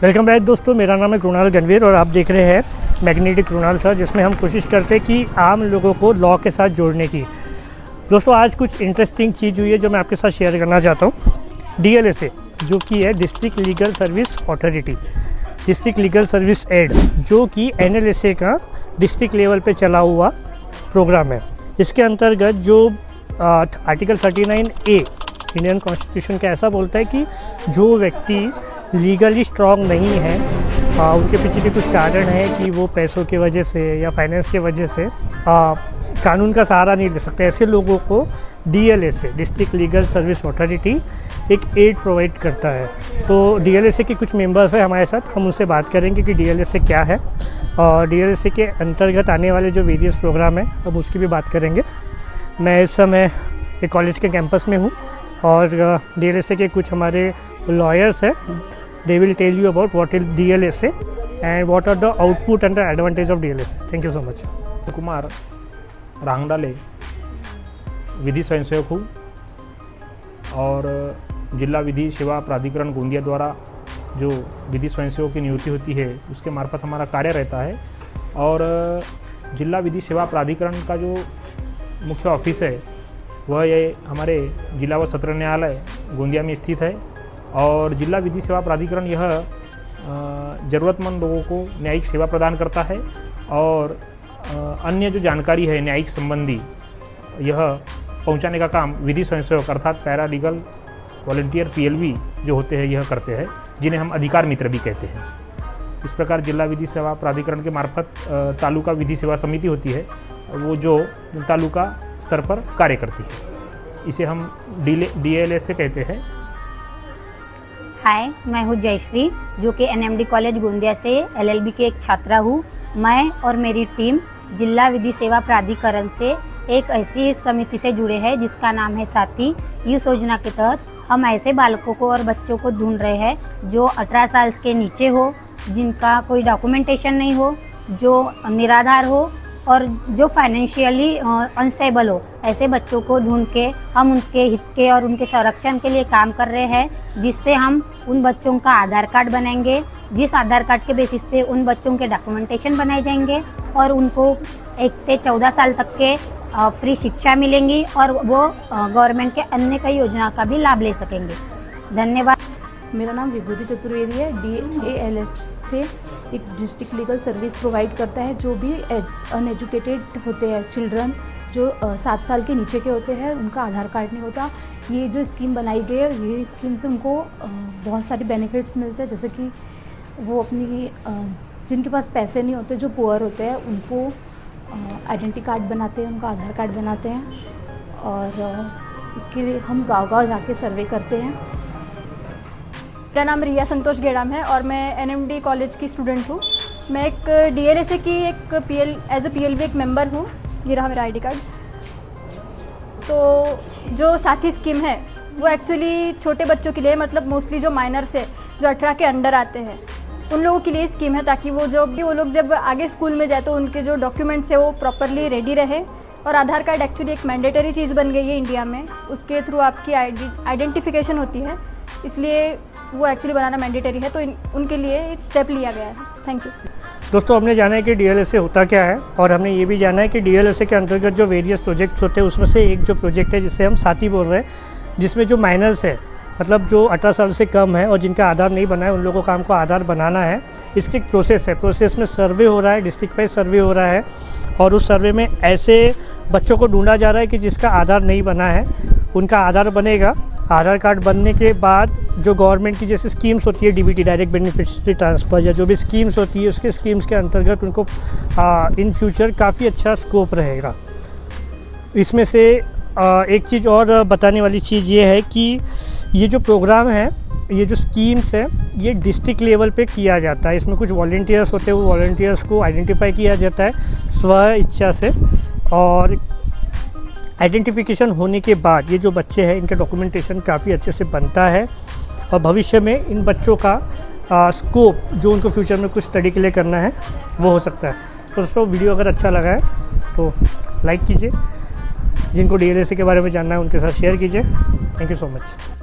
Welcome back दोस्तों, मेरा नाम है कृणाल गणवीर और आप देख रहे हैं मैग्नेटिक कृणाल सर, जिसमें हम कोशिश करते हैं कि आम लोगों को लॉ के साथ जोड़ने की। दोस्तों आज कुछ इंटरेस्टिंग चीज़ हुई है जो मैं आपके साथ शेयर करना चाहता हूँ। DLSA जो कि है district legal service authority, district legal service aid, जो कि NLSA का डिस्ट्रिक्ट लेवल पे चला हुआ प्रोग्राम है। इसके अंतर्गत जो आर्टिकल 39A इंडियन कॉन्स्टिट्यूशन का ऐसा बोलता है कि जो व्यक्ति लीगली स्ट्रॉन्ग नहीं है, उनके पीछे भी कुछ कारण है कि वो पैसों की वजह से या फाइनेंस की वजह से कानून का सहारा नहीं ले सकते, ऐसे लोगों को DLSA district legal service authority एक एड प्रोवाइड करता है। तो DLSA के कुछ मेंबर्स हैं हमारे साथ, हम उनसे बात करेंगे कि DLSA क्या है और DLSA के अंतर्गत आने वाले जो वेरियस प्रोग्राम हैं अब उसकी भी बात करेंगे। मैं इस समय एक कॉलेज के कैंपस में हूँ और DLSA के कुछ हमारे लॉयर्स हैं। They will tell you about what is DLSA and what are the output and the advantage of DLSA. Thank you so much. Kumar Rangdale विधि स्वयंसेवक हूँ और जिला विधि सेवा प्राधिकरण गोंदिया द्वारा जो विधि स्वयंसेवक की नियुक्ति होती है उसके मार्फत हमारा कार्य रहता है। और जिला विधि सेवा प्राधिकरण का जो मुख्य ऑफिस है वह ये हमारे जिला व सत्र न्यायालय गोंदिया में स्थित है। और जिला विधि सेवा प्राधिकरण यह ज़रूरतमंद लोगों को न्यायिक सेवा प्रदान करता है और अन्य जो जानकारी है न्यायिक संबंधी यह पहुंचाने का काम विधि स्वयंसेवक अर्थात पैरा लीगल वॉलंटियर PLV जो होते हैं यह करते हैं, जिन्हें हम अधिकार मित्र भी कहते हैं। इस प्रकार जिला विधि सेवा प्राधिकरण के मार्फत तालुका विधि सेवा समिति होती है, वो जो तालुका स्तर पर कार्य करती है, इसे हम DLSA कहते हैं। हाय, मैं हूँ जयश्री, जो कि NMD कॉलेज गोंदिया से LLB की एक छात्रा हूँ। मैं और मेरी टीम जिला विधि सेवा प्राधिकरण से एक ऐसी समिति से जुड़े हैं जिसका नाम है साथी। इस योजना के तहत हम ऐसे बालकों को और बच्चों को ढूंढ रहे हैं जो 18 साल के नीचे हो, जिनका कोई डॉक्यूमेंटेशन नहीं हो, जो निराधार हो और जो फाइनेंशियली अनस्टेबल हो। ऐसे बच्चों को ढूंढ के हम उनके हित के और उनके संरक्षण के लिए काम कर रहे हैं, जिससे हम उन बच्चों का आधार कार्ड बनाएंगे, जिस आधार कार्ड के बेसिस पे उन बच्चों के डॉक्यूमेंटेशन बनाए जाएंगे और उनको 1 से 14 साल तक के फ्री शिक्षा मिलेंगी और वो गवर्नमेंट के अन्य कई योजना का भी लाभ ले सकेंगे। धन्यवाद। मेरा नाम विभूति चतुर्वेदी है। DLSA एक डिस्ट्रिक्ट लीगल सर्विस प्रोवाइड करता है। जो भी अनएजुकेटेड होते हैं चिल्ड्रन, जो 7 साल के नीचे के होते हैं, उनका आधार कार्ड नहीं होता, ये जो स्कीम बनाई गई है, ये स्कीम से उनको बहुत सारे बेनिफिट्स मिलते हैं। जैसे कि वो अपनी जिनके पास पैसे नहीं होते, जो पुअर होते हैं, उनको आइडेंटिटी कार्ड बनाते हैं, उनका आधार कार्ड बनाते हैं और इसके लिए हम गांव-गांव जाके सर्वे करते हैं। मेरा नाम रिया संतोष गेड़ाम है और मैं NMD कॉलेज की स्टूडेंट हूँ। मैं एक DLSA की एक एज ए PLV एक मेंबर हूँ। ये रहा मेरा ID कार्ड। तो जो साथी स्कीम है वो एक्चुअली छोटे बच्चों के लिए, मतलब मोस्टली जो माइनर्स है, जो 18 के अंडर आते हैं, उन लोगों के लिए स्कीम है, ताकि वो लोग जब आगे स्कूल में जाए तो उनके जो डॉक्यूमेंट्स है वो प्रॉपरली रेडी रहे। और आधार कार्ड एक्चुअली एक मैंडेटरी चीज़ बन गई है इंडिया में, उसके थ्रू आपकी आइडेंटिफिकेशन होती है, इसलिए वो एक्चुअली बनाना मैंडेटरी है। तो उनके लिए एक स्टेप लिया गया है। Thank you. दोस्तों हमने जाना है कि DLSA होता क्या है और हमने ये भी जाना है कि DLSA के अंतर्गत जो वेरियस प्रोजेक्ट्स होते हैं उसमें से एक जो प्रोजेक्ट है जिसे हम साथी बोल रहे हैं, जिसमें जो माइनर्स है, मतलब जो 18 साल से कम है और जिनका आधार नहीं बना है, उन लोगों का हमको आधार बनाना है। इसकी एक प्रोसेस है, प्रोसेस में सर्वे हो रहा है, डिस्ट्रिक्ट वाइज सर्वे हो रहा है और उस सर्वे में ऐसे बच्चों को ढूंढा जा रहा है कि जिसका आधार नहीं बना है, उनका आधार बनेगा। आधार कार्ड बनने के बाद जो गवर्नमेंट की जैसे स्कीम्स होती है, DBT डायरेक्ट बेनिफिशियरी ट्रांसफ़र या जो भी स्कीम्स होती है, उसके स्कीम्स के अंतर्गत उनको इन फ्यूचर काफ़ी अच्छा स्कोप रहेगा। इसमें से एक चीज़ और बताने वाली चीज़ ये है कि ये जो प्रोग्राम है, ये जो स्कीम्स है, ये डिस्ट्रिक्ट लेवल पे किया जाता है। इसमें कुछ वॉलंटियर्स होते हैं, वो वॉलंटियर्स को आइडेंटिफाई किया जाता है स्व इच्छा से और आइडेंटिफिकेशन होने के बाद ये जो बच्चे हैं इनका डॉक्यूमेंटेशन काफ़ी अच्छे से बनता है और भविष्य में इन बच्चों का स्कोप जो उनको फ्यूचर में कुछ स्टडी के लिए करना है वो हो सकता है। तो दोस्तों वीडियो अगर अच्छा लगा है तो लाइक कीजिए, जिनको DLSA के बारे में जानना है उनके साथ शेयर कीजिए। Thank you so much.